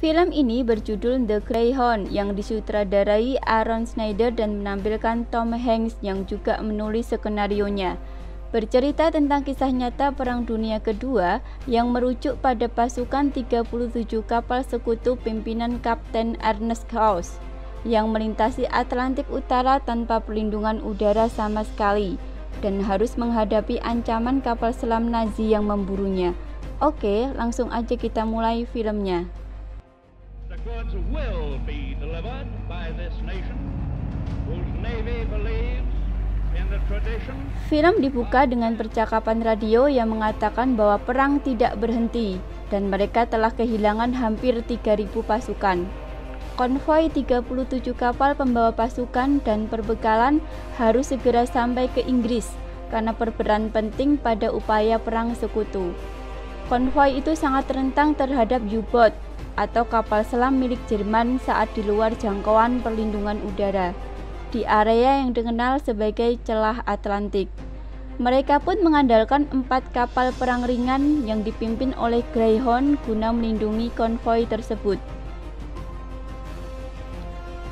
Film ini berjudul The Greyhound yang disutradarai Aaron Schneider dan menampilkan Tom Hanks yang juga menulis skenarionya. Bercerita tentang kisah nyata Perang Dunia Kedua yang merujuk pada pasukan 37 kapal sekutu pimpinan Kapten Ernest Krause yang melintasi Atlantik Utara tanpa perlindungan udara sama sekali dan harus menghadapi ancaman kapal selam Nazi yang memburunya. Oke, langsung aja kita mulai filmnya. The goods will be delivered by this nation whose navy believes in the tradition. Film dibuka dengan percakapan radio yang mengatakan bahwa perang tidak berhenti dan mereka telah kehilangan hampir 3.000 pasukan. Konvoi 37 kapal pembawa pasukan dan perbekalan harus segera sampai ke Inggris karena berperan penting pada upaya perang sekutu. Konvoi itu sangat rentan terhadap U-boat atau kapal selam milik Jerman saat di luar jangkauan perlindungan udara di area yang dikenal sebagai celah Atlantik. Mereka pun mengandalkan 4 kapal perang ringan yang dipimpin oleh Greyhound guna melindungi konvoi tersebut.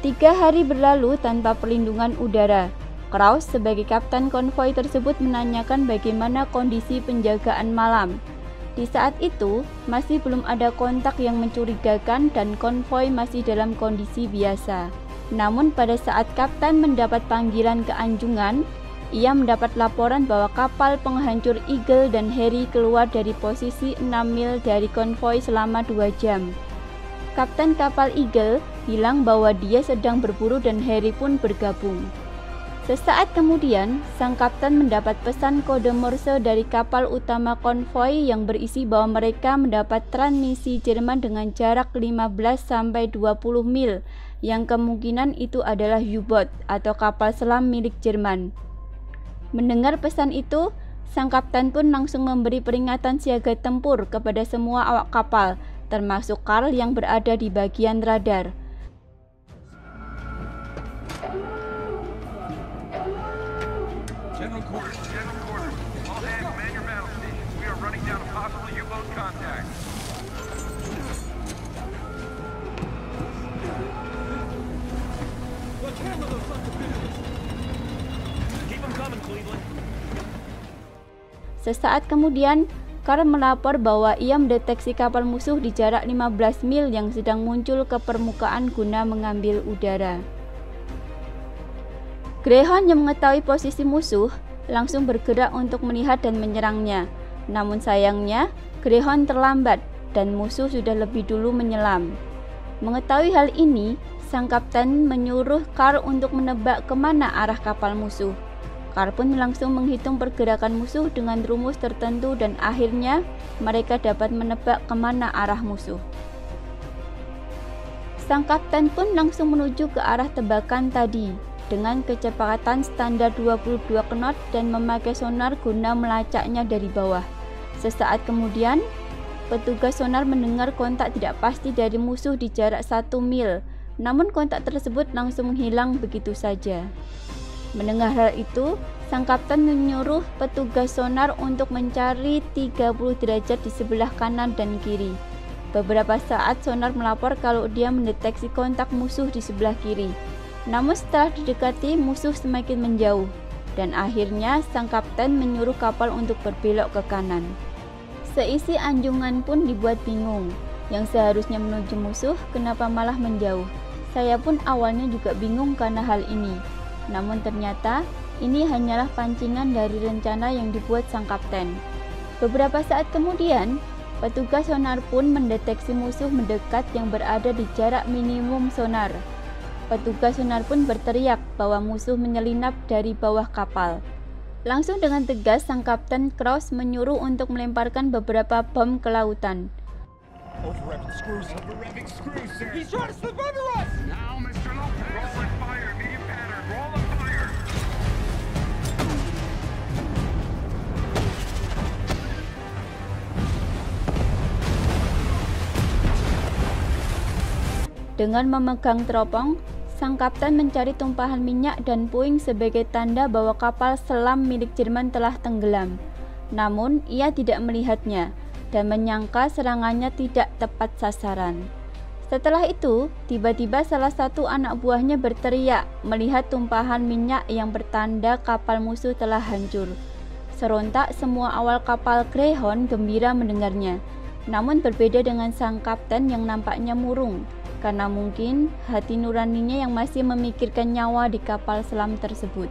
3 hari berlalu tanpa perlindungan udara. Krause sebagai kapten konvoi tersebut menanyakan bagaimana kondisi penjagaan malam. Di saat itu, masih belum ada kontak yang mencurigakan dan konvoi masih dalam kondisi biasa. Namun pada saat kapten mendapat panggilan ke Anjungan, ia mendapat laporan bahwa kapal penghancur Eagle dan Harry keluar dari posisi 6 mil dari konvoi selama 2 jam. Kapten kapal Eagle bilang bahwa dia sedang berburu dan Harry pun bergabung. Sesaat kemudian, sang kapten mendapat pesan kode Morse dari kapal utama konvoi yang berisi bahwa mereka mendapat transmisi Jerman dengan jarak 15-20 mil, yang kemungkinan itu adalah U-boat atau kapal selam milik Jerman. Mendengar pesan itu, sang kapten pun langsung memberi peringatan siaga tempur kepada semua awak kapal, termasuk Karl yang berada di bagian radar. General quarters. All hands man your battle stations. We are running down a possible U-boat contact. Keep them coming, Cleveland. Sesaat kemudian, Karl melapor bahwa ia mendeteksi kapal musuh di jarak 15 mil yang sedang muncul ke permukaan guna mengambil udara. Greyhound yang mengetahui posisi musuh langsung bergerak untuk melihat dan menyerangnya. Namun sayangnya, Greyhound terlambat dan musuh sudah lebih dulu menyelam. Mengetahui hal ini, sang kapten menyuruh Karl untuk menebak kemana arah kapal musuh. Karl pun langsung menghitung pergerakan musuh dengan rumus tertentu dan akhirnya mereka dapat menebak kemana arah musuh. Sang kapten pun langsung menuju ke arah tebakan tadi dengan kecepatan standar 22 knot dan memakai sonar guna melacaknya dari bawah. Sesaat kemudian, petugas sonar mendengar kontak tidak pasti dari musuh di jarak 1 mil, namun kontak tersebut langsung menghilang begitu saja. Mendengar hal itu, sang kapten menyuruh petugas sonar untuk mencari 30 derajat di sebelah kanan dan kiri. Beberapa saat sonar melapor kalau dia mendeteksi kontak musuh di sebelah kiri. Namun setelah didekati, musuh semakin menjauh, dan akhirnya sang kapten menyuruh kapal untuk berbelok ke kanan. Seisi Anjungan pun dibuat bingung, yang seharusnya menuju musuh kenapa malah menjauh. Saya pun awalnya juga bingung karena hal ini, namun ternyata ini hanyalah pancingan dari rencana yang dibuat sang kapten. Beberapa saat kemudian, petugas sonar pun mendeteksi musuh mendekat yang berada di jarak minimum sonar. Petugas sonar pun berteriak bahwa musuh menyelinap dari bawah kapal. Langsung dengan tegas, sang kapten Krause menyuruh untuk melemparkan beberapa bom ke lautan. Overrevving screws, sir. He's trying to slip under us! Now, Mr. Lopez. Roll and fire, medium pattern. Roll and fire. Dengan memegang teropong, sang kapten mencari tumpahan minyak dan puing sebagai tanda bahwa kapal selam milik Jerman telah tenggelam. Namun, ia tidak melihatnya dan menyangka serangannya tidak tepat sasaran. Setelah itu, tiba-tiba salah satu anak buahnya berteriak melihat tumpahan minyak yang bertanda kapal musuh telah hancur. Serontak semua awak kapal Greyhound gembira mendengarnya. Namun berbeda dengan sang kapten yang nampaknya murung, karena mungkin hati nuraninya yang masih memikirkan nyawa di kapal selam tersebut.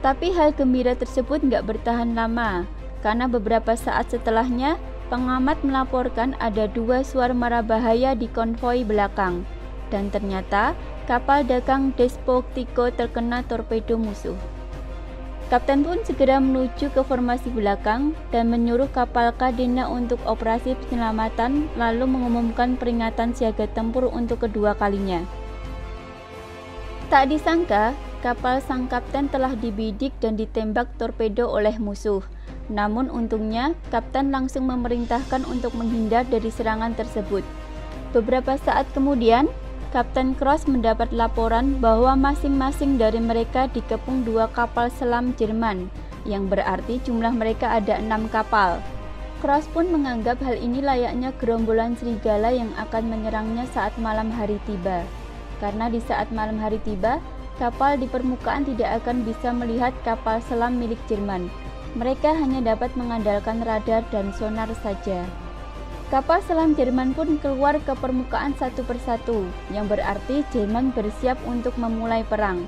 Tapi hal gembira tersebut nggak bertahan lama, karena beberapa saat setelahnya, pengamat melaporkan ada 2 suar mara bahaya di konvoi belakang, dan ternyata kapal dagang Despotiko terkena torpedo musuh. Kapten pun segera menuju ke formasi belakang dan menyuruh kapal Kadena untuk operasi penyelamatan, lalu mengumumkan peringatan siaga tempur untuk kedua kalinya. Tak disangka, kapal sang kapten telah dibidik dan ditembak torpedo oleh musuh. Namun untungnya, kapten langsung memerintahkan untuk menghindar dari serangan tersebut. Beberapa saat kemudian, Kapten Cross mendapat laporan bahwa masing-masing dari mereka dikepung 2 kapal selam Jerman, yang berarti jumlah mereka ada 6 kapal. Cross pun menganggap hal ini layaknya gerombolan serigala yang akan menyerangnya saat malam hari tiba. Karena di saat malam hari tiba, kapal di permukaan tidak akan bisa melihat kapal selam milik Jerman. Mereka hanya dapat mengandalkan radar dan sonar saja. Kapal selam Jerman pun keluar ke permukaan satu persatu, yang berarti Jerman bersiap untuk memulai perang.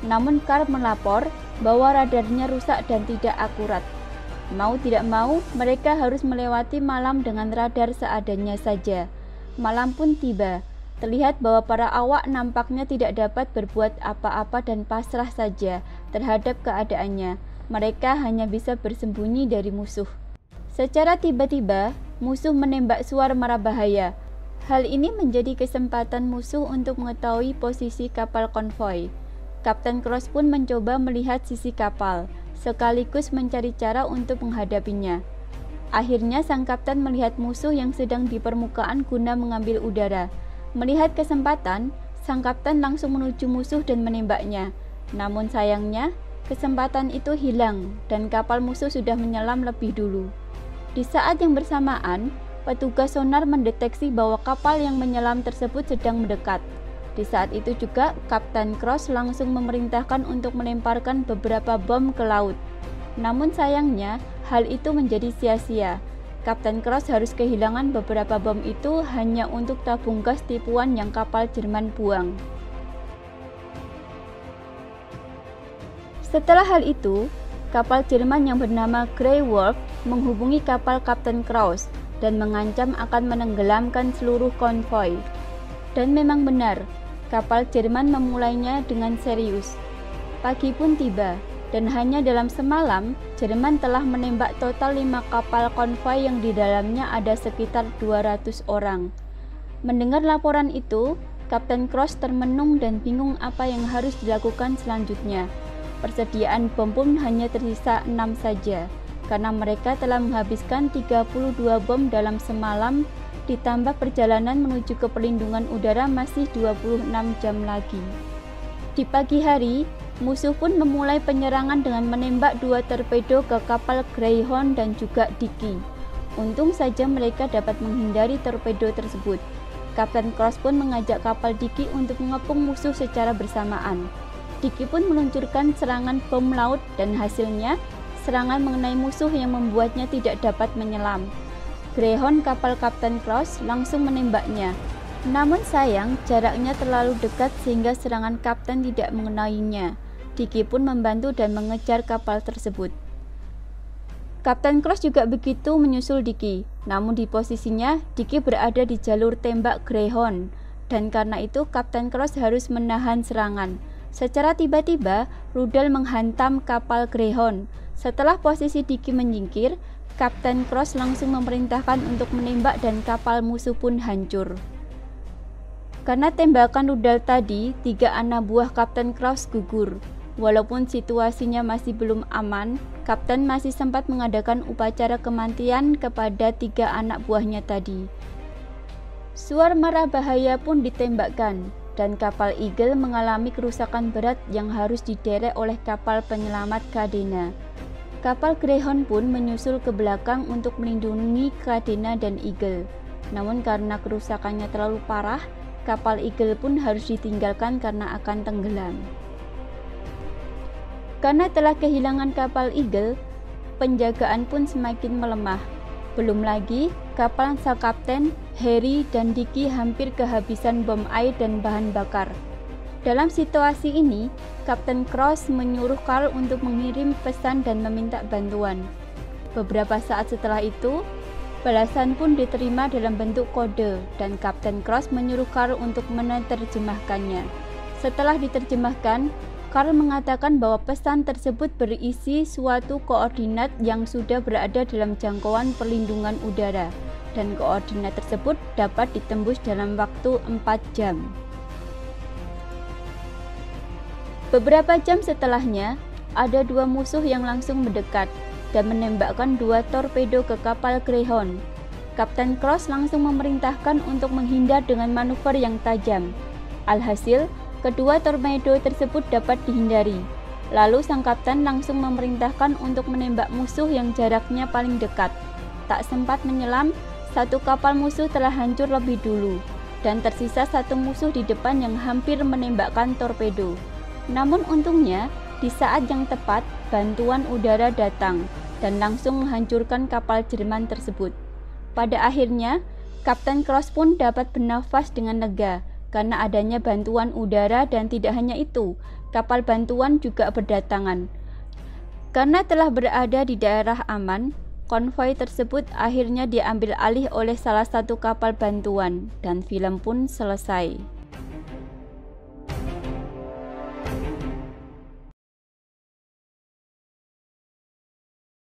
Namun Karl melapor bahwa radarnya rusak dan tidak akurat. Mau tidak mau, mereka harus melewati malam dengan radar seadanya saja. Malam pun tiba. Terlihat bahwa para awak nampaknya tidak dapat berbuat apa-apa dan pasrah saja terhadap keadaannya. Mereka hanya bisa bersembunyi dari musuh. Secara tiba-tiba, musuh menembak suar mara bahaya. Hal ini menjadi kesempatan musuh untuk mengetahui posisi kapal konvoi. Kapten Cross pun mencoba melihat sisi kapal, sekaligus mencari cara untuk menghadapinya. Akhirnya sang kapten melihat musuh yang sedang di permukaan guna mengambil udara. Melihat kesempatan, sang kapten langsung menuju musuh dan menembaknya. Namun sayangnya, kesempatan itu hilang dan kapal musuh sudah menyelam lebih dulu. Di saat yang bersamaan, petugas sonar mendeteksi bahwa kapal yang menyelam tersebut sedang mendekat. Di saat itu juga, Kapten Cross langsung memerintahkan untuk melemparkan beberapa bom ke laut. Namun sayangnya, hal itu menjadi sia-sia. Kapten Cross harus kehilangan beberapa bom itu hanya untuk tabung gas tipuan yang kapal Jerman buang. Setelah hal itu, kapal Jerman yang bernama Grey Wolf menghubungi kapal Kapten Cross dan mengancam akan menenggelamkan seluruh konvoi. Dan memang benar, kapal Jerman memulainya dengan serius. Pagi pun tiba, dan hanya dalam semalam, Jerman telah menembak total 5 kapal konvoi yang di dalamnya ada sekitar 200 orang. Mendengar laporan itu, Kapten Cross termenung dan bingung apa yang harus dilakukan selanjutnya. Persediaan bom pun hanya tersisa 6 saja, karena mereka telah menghabiskan 32 bom dalam semalam, ditambah perjalanan menuju ke perlindungan udara masih 26 jam lagi. Di pagi hari, musuh pun memulai penyerangan dengan menembak 2 torpedo ke kapal Greyhound dan juga Dicky. Untung saja mereka dapat menghindari torpedo tersebut. Kapten Cross pun mengajak kapal Dicky untuk mengepung musuh secara bersamaan. Dicky pun meluncurkan serangan bom laut dan hasilnya serangan mengenai musuh yang membuatnya tidak dapat menyelam. Greyhound kapal Kapten Cross langsung menembaknya. Namun sayang, jaraknya terlalu dekat sehingga serangan kapten tidak mengenainya. Dicky pun membantu dan mengejar kapal tersebut. Kapten Cross juga begitu menyusul Dicky. Namun di posisinya, Dicky berada di jalur tembak Greyhound. Dan karena itu Kapten Cross harus menahan serangan. Secara tiba-tiba, rudal menghantam kapal Greyhound. Setelah posisi Dicky menyingkir, Kapten Cross langsung memerintahkan untuk menembak dan kapal musuh pun hancur. Karena tembakan rudal tadi, 3 anak buah Kapten Cross gugur. Walaupun situasinya masih belum aman, Kapten masih sempat mengadakan upacara kematian kepada 3 anak buahnya tadi. Suar mara bahaya pun ditembakkan, dan kapal Eagle mengalami kerusakan berat yang harus diderek oleh kapal penyelamat Kadena. Kapal Greyhound pun menyusul ke belakang untuk melindungi Kadena dan Eagle. Namun karena kerusakannya terlalu parah, kapal Eagle pun harus ditinggalkan karena akan tenggelam. Karena telah kehilangan kapal Eagle, penjagaan pun semakin melemah. Belum lagi, kapal sang kapten, Harry dan Dickie hampir kehabisan bom air dan bahan bakar. Dalam situasi ini, Kapten Cross menyuruh Carl untuk mengirim pesan dan meminta bantuan. Beberapa saat setelah itu, balasan pun diterima dalam bentuk kode dan Kapten Cross menyuruh Carl untuk menerjemahkannya. Setelah diterjemahkan, Carl mengatakan bahwa pesan tersebut berisi suatu koordinat yang sudah berada dalam jangkauan perlindungan udara dan koordinat tersebut dapat ditembus dalam waktu 4 jam. Beberapa jam setelahnya, ada 2 musuh yang langsung mendekat dan menembakkan 2 torpedo ke kapal Greyhound. Kapten Cross langsung memerintahkan untuk menghindar dengan manuver yang tajam. Alhasil, kedua torpedo tersebut dapat dihindari. Lalu sang kapten langsung memerintahkan untuk menembak musuh yang jaraknya paling dekat. Tak sempat menyelam, 1 kapal musuh telah hancur lebih dulu, dan tersisa 1 musuh di depan yang hampir menembakkan torpedo. Namun untungnya, di saat yang tepat, bantuan udara datang dan langsung menghancurkan kapal Jerman tersebut. Pada akhirnya, Kapten Cross pun dapat bernafas dengan lega karena adanya bantuan udara, dan tidak hanya itu, kapal bantuan juga berdatangan. Karena telah berada di daerah aman, konvoi tersebut akhirnya diambil alih oleh salah satu kapal bantuan dan film pun selesai.